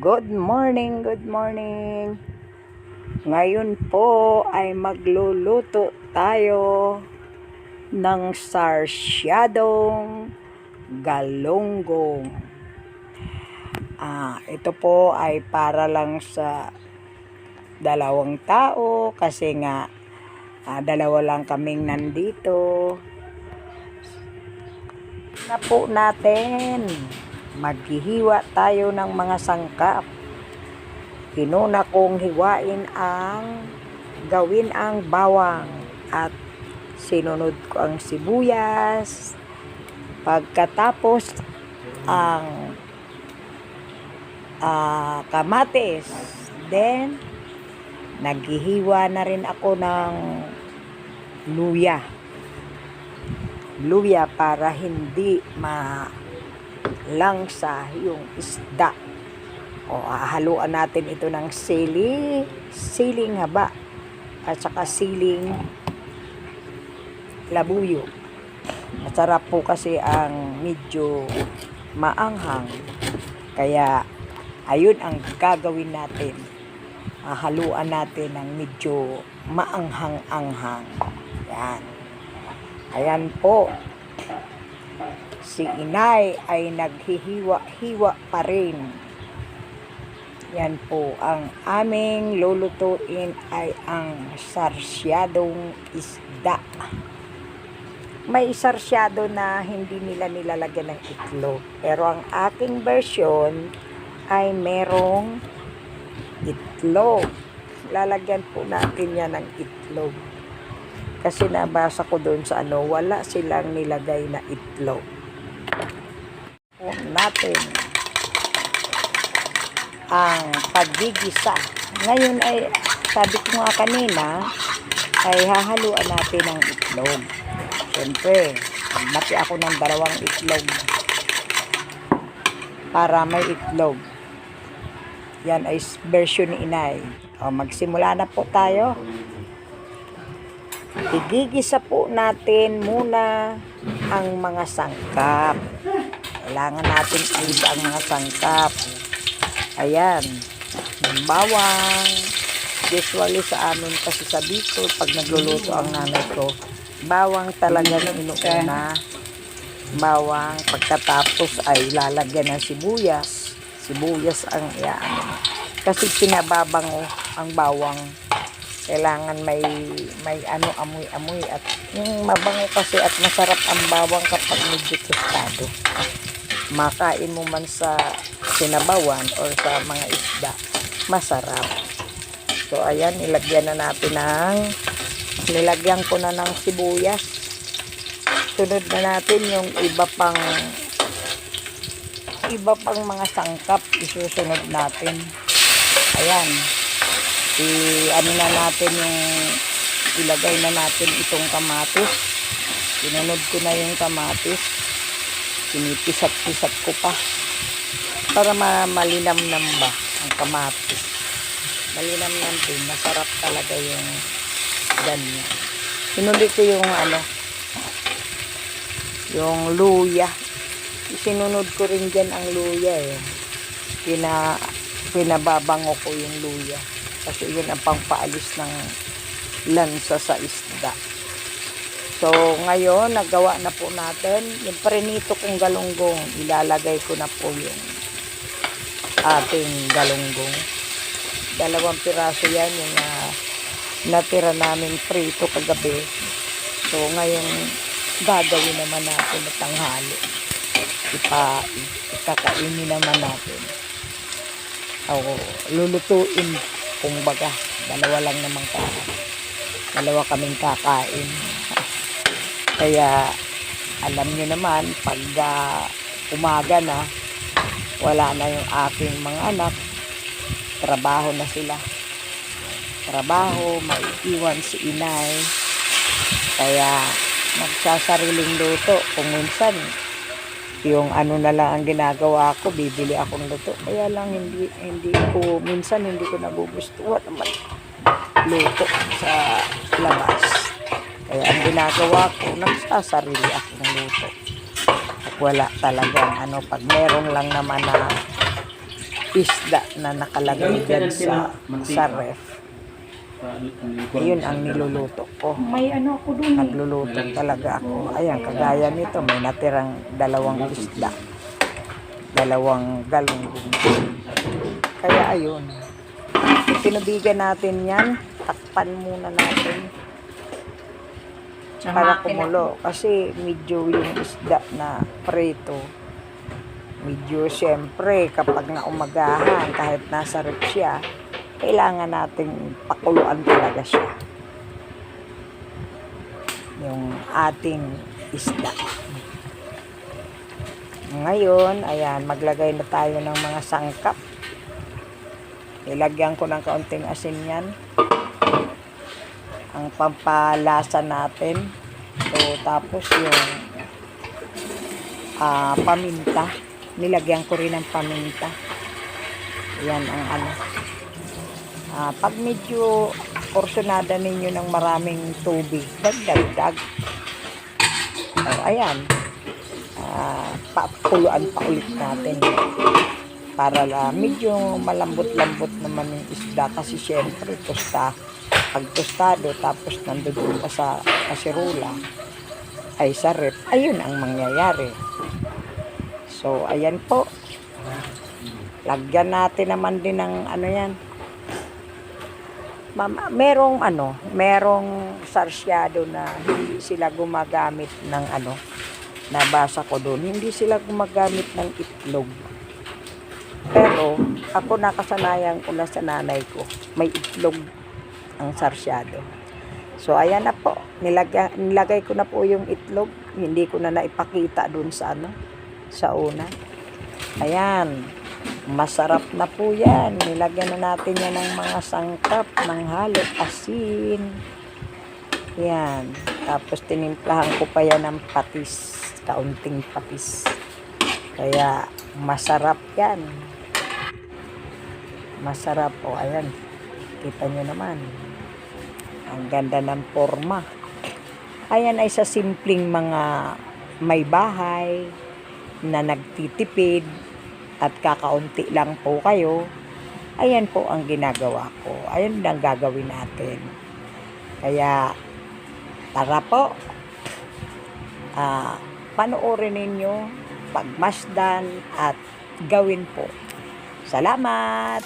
Good morning, good morning. Ngayon po ay magluluto tayo ng sarsyadong galunggong. Ito po ay para lang sa dalawang tao kasi nga dalawa lang kaming nandito. Na po natin, maghihiwa tayo ng mga sangkap. Inuna kong gawin ang bawang at sinunod ko ang sibuyas. Pagkatapos ang kamatis. Then, naghihiwa na rin ako ng luya. Luya para hindi malangsa yung isda. Haluan natin ito ng siling haba at saka siling labuyo. Masarap po kasi ang medyo maanghang. Kaya ayun ang gagawin natin. Haluan natin ng medyo maanghang-anghang. Yan. Ayan po. Si inay ay naghihiwa-hiwa pa rin. Yan po, ang aming lulutuin ay ang sarsyadong isda. May sarsyado na hindi nila nilalagyan ng itlog. Pero ang aking version ay merong itlog. Lalagyan po natin yan ng itlog. Kasi nabasa ko doon sa wala silang nilagay na itlog. Po natin ang paggigisa. Ngayon ay, sabi ko nga kanina, ay hahaluan natin ng itlog. Siyempre, mati ako ng 2 itlog para may itlog. Yan ay version ni inay. Magsimula na po tayo. Igigisa po natin muna ang mga sangkap. Kailangan natin igisa ang mga sangkap. Ayan, yung bawang. Usually sa amin kasi sa Bicol, pag nagluluto ang nanay ko, bawang talaga na inuuna. Bawang, pagkatapos ay lalagyan ng sibuyas. Sibuyas ang kasi pinababango ang bawang. Kailangan may amoy-amoy at yung mabango kasi at masarap ang bawang kapag medyo tostado. Makain mo man sa sinabawan or sa mga isda, masarap. So ayan, nilagyan ko na ng sibuyas. Sunod na natin yung iba pang mga sangkap, isusunod natin. Ayan, ilagay na natin itong kamatis. Sinunod ko na yung kamatis. Pinipisat-pisat ko pa para malinamnam ba ang kamatis. Malinamnam din, masarap talaga yung ganyan. Sinunod ko yung luya. Sinunod ko rin dyan ang luya pinababango ko yung luya kasi yun ang pangpaalis ng lansa sa isda. So, ngayon, nagawa na po natin. Yung prinito kong galunggong, ilalagay ko na po yung ating galunggong. 2 piraso yan, yung natira namin prito kagabi. So, ngayon, gagawin naman natin na tanghali. Ikakainin naman natin. Lulutuin, kung baga. 2 lang naman kami. 2 kaming kakain. Kaya alam nyo naman pag umaga na wala na yung aking mga anak, trabaho na sila, maiiwan si inay, kaya magsasariling luto. Kung minsan yung na lang ang ginagawa ko, bibili akong luto, kaya lang hindi ko nagugustuhan naman luto sa labas. Kaya ang ginagawa ko, nagsasarili ako ng luto. Wala talagang pag meron lang naman na isda na nakalagay dyan sa ref. Yun ang niluluto ko. May ano ako dun. Nagluluto talaga ako. Ayan, kagaya nito, may natirang 2 isda. 2 galong. Kaya ayun. Tinubigan natin yan. Takpan muna natin. Para kumulo. Kasi medyo yung isda na preto. Medyo siyempre kapag naumagahan, kahit nasa ref siya, kailangan nating pakuluan talaga siya. Yung ating isda. Ngayon, ayan, maglagay na tayo ng mga sangkap. Ilagyan ko ng kaunting asin yan. Ang pampalasa natin. So, tapos yung paminta. Nilagyan ko rin ng paminta. Yan ang ano. Pag medyo porsyonada ninyo ng maraming tubig, dagdag. Ayan. Pakuluan pa ulit natin. Para medyo malambot-lambot naman yung isda. Kasi syempre, pag tostado, tapos nandoon pa sa kasirola, ay sa ref, ayun ang mangyayari. So, ayan po. Lagyan natin naman din ng ano yan. Merong sarsyado na hindi sila gumagamit ng nabasa ko doon, hindi sila gumagamit ng itlog. Pero, ako nakasanayan ko na sa nanay ko, may itlog ang sarsyado. So, ayan na po. Nilagay ko na po yung itlog. Hindi ko na naipakita doon sa una. Ayan. Masarap na po yan. Nilagyan na natin yan ng mga sangkap ng halo, asin. Yan. Tapos tinimplahan ko pa yan ng patis. Kaunting patis. Kaya masarap yan. Masarap. O ayan. Kita nyo naman. Ang ganda ng forma. Ayan ay sa simpleng mga may bahay na nagtitipid at kakaunti lang po kayo, ayan po ang ginagawa ko. Ayan ang gagawin natin. Kaya, tara po. Panoorin ninyo, pagmasdan at gawin po. Salamat!